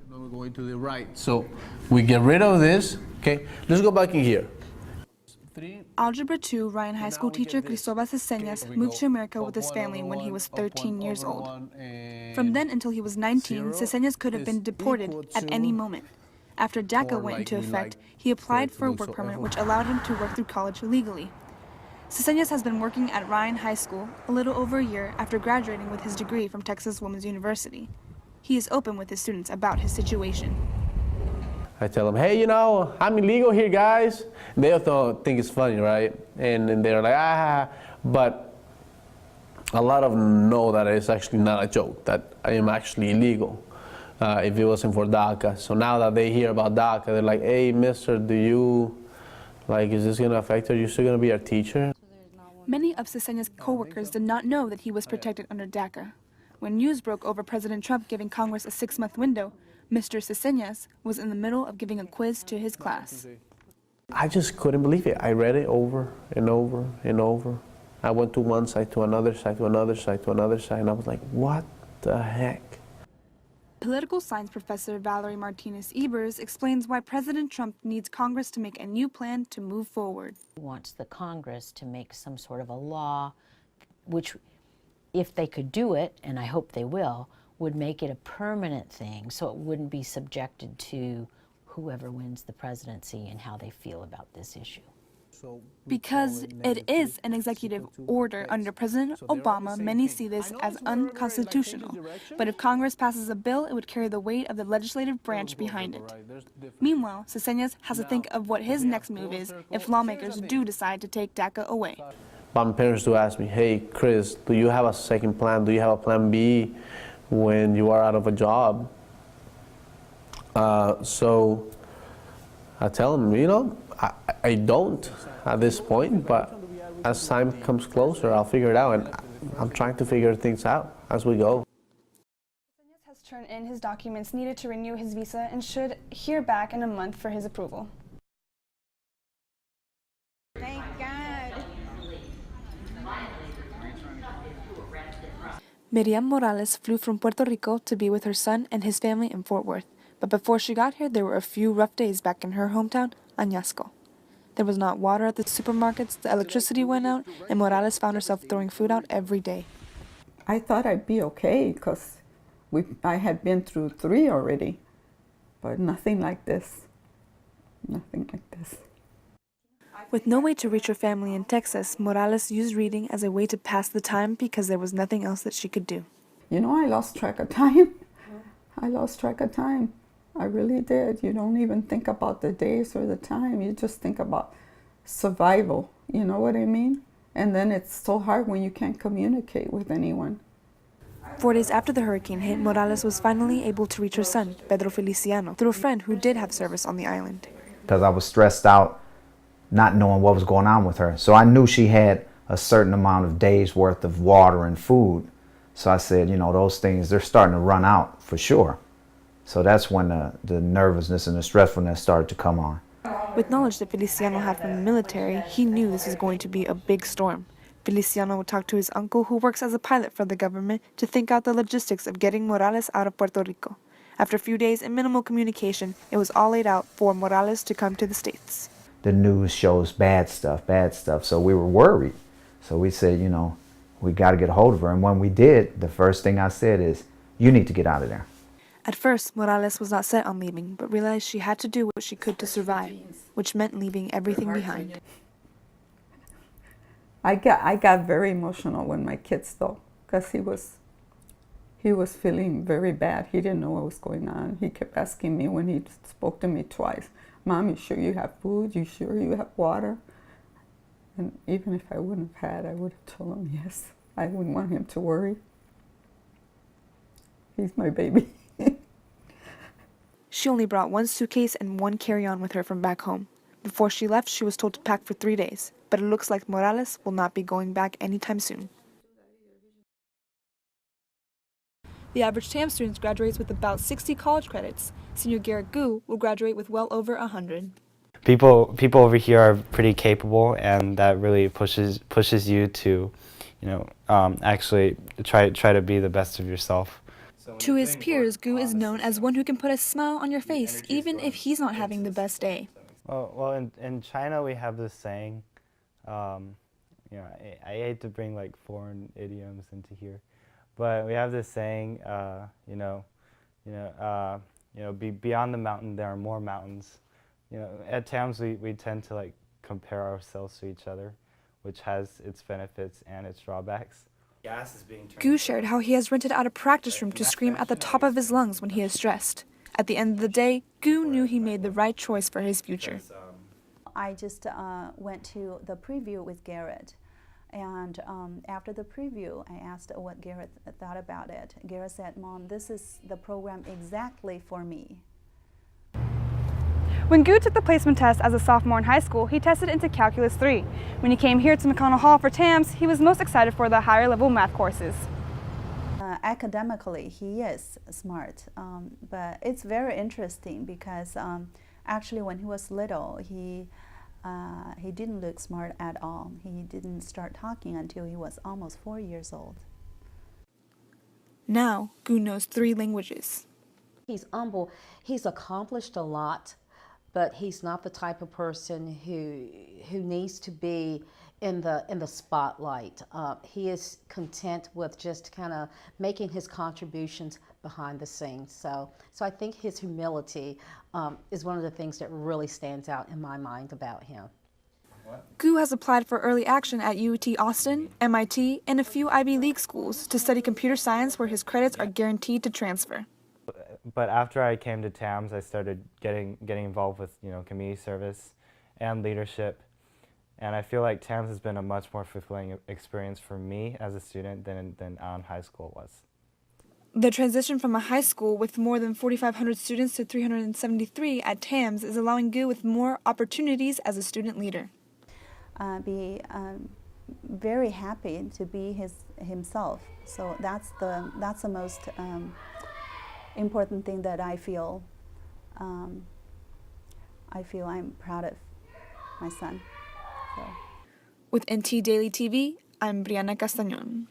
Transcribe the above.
Now we're going to the right. So we get rid of this. Okay, let's go back in here. Algebra 2 Ryan High School teacher Cristóbal Ceseñas moved to America with his family when he was 13 years old. From then until he was 19, Ceseñas could have been deported at any moment. After DACA went into effect, he applied for a work permit which allowed him to work through college legally. Ceseñas has been working at Ryan High School a little over a year after graduating with his degree from Texas Women's University. He is open with his students about his situation. I tell them, hey, you know, I'm illegal here, guys. And they also think it's funny, right? And they're like, ah. But a lot of them know that it's actually not a joke, that I am actually illegal if it wasn't for DACA. So now that they hear about DACA, they're like, hey, mister, is this going to affect you? Are you still going to be our teacher? Many of Ceseñas' co-workers did not know that he was protected under DACA. When news broke over President Trump giving Congress a 6-month window, Mr. Ceseñas was in the middle of giving a quiz to his class. I just couldn't believe it. I read it over and over and over. I went to one side, to another side, to another side, to another side, and I was like, what the heck? Political science professor Valerie Martinez-Ebers explains why President Trump needs Congress to make a new plan to move forward. He wants the Congress to make some sort of a law, which, if they could do it, and I hope they will, would make it a permanent thing, so it wouldn't be subjected to whoever wins the presidency and how they feel about this issue. Because it is an executive order under President Obama, many see this as unconstitutional. But if Congress passes a bill, it would carry the weight of the legislative branch behind it. Meanwhile, Ceseñas has to think of what his next move is if lawmakers do decide to take DACA away. My parents do ask me, hey, Chris, do you have a second plan? Do you have a plan B when you are out of a job? So I tell them, you know, I don't at this point, but as time comes closer, I'll figure it out, and I'm trying to figure things out as we go. Ceseñas has turned in his documents needed to renew his visa and should hear back in a month for his approval. Thank God. Miriam Morales flew from Puerto Rico to be with her son and his family in Fort Worth. But before she got here, there were a few rough days back in her hometown, Añasco. There was not water at the supermarkets, the electricity went out, and Morales found herself throwing food out every day. I thought I'd be okay because I had been through 3 already, but nothing like this. Nothing like this. With no way to reach her family in Texas, Morales used reading as a way to pass the time because there was nothing else that she could do. You know, I lost track of time. I lost track of time. I really did. You don't even think about the days or the time. You just think about survival. You know what I mean? And then it's so hard when you can't communicate with anyone. 4 days after the hurricane hit, Morales was finally able to reach her son, Pedro Feliciano, through a friend who did have service on the island. Because I was stressed out, not knowing what was going on with her. So I knew she had a certain amount of days worth of water and food. So I said, you know, those things, they're starting to run out for sure. So that's when the nervousness and the stressfulness started to come on. With knowledge that Feliciano had from the military, he knew this was going to be a big storm. Feliciano would talk to his uncle, who works as a pilot for the government, to think out the logistics of getting Morales out of Puerto Rico. After a few days and minimal communication, it was all laid out for Morales to come to the States. The news shows bad stuff, so we were worried. So we said, you know, we got to get a hold of her. And when we did, the first thing I said is, you need to get out of there. At first, Morales was not set on leaving, but realized she had to do what she could to survive, which meant leaving everything behind. I got very emotional when my kids, though, because he was feeling very bad. He didn't know what was going on. He kept asking me when he spoke to me twice, Mom, you sure you have food? You sure you have water? And even if I wouldn't have had, I would have told him yes. I wouldn't want him to worry. He's my baby. She only brought 1 suitcase and 1 carry-on with her from back home. Before she left, she was told to pack for 3 days, but it looks like Morales will not be going back anytime soon. The average TAM student graduates with about 60 college credits. Senior Garrett Gu will graduate with well over 100. People over here are pretty capable, and that really pushes you to, you know, actually try to be the best of yourself. To his peers, Gu is known as one who can put a smile on your face, even if he's not having the best day. Well, in China we have this saying, you know, I hate to bring like foreign idioms into here, but we have this saying, beyond the mountain there are more mountains. You know, at times we tend to like compare ourselves to each other, which has its benefits and its drawbacks. Gu shared how he has rented out a practice room to scream at the top of his lungs when he is stressed. At the end of the day, Gu knew he made the right choice for his future. I just went to the preview with Garrett, and after the preview, I asked what Garrett thought about it. Garrett said, "Mom, this is the program exactly for me." When Gu took the placement test as a sophomore in high school, he tested into Calculus 3. When he came here to McConnell Hall for TAMS, he was most excited for the higher level math courses. Academically, he is smart, but it's very interesting because actually when he was little, he didn't look smart at all. He didn't start talking until he was almost 4 years old. Now, Gu knows 3 languages. He's humble. He's accomplished a lot, but he's not the type of person who needs to be in the spotlight. He is content with just kind of making his contributions behind the scenes. So I think his humility is one of the things that really stands out in my mind about him. Gu has applied for early action at UT Austin, MIT, and a few Ivy League schools to study computer science where his credits are guaranteed to transfer. But after I came to TAMS, I started getting involved with, you know, community service and leadership. And I feel like TAMS has been a much more fulfilling experience for me as a student than Allen High School was. The transition from a high school with more than 4,500 students to 373 at TAMS is allowing Gu with more opportunities as a student leader. Be very happy to be himself. So that's the most important thing that I feel I'm proud of my son. So. With NT Daily TV, I'm Briana Castenon.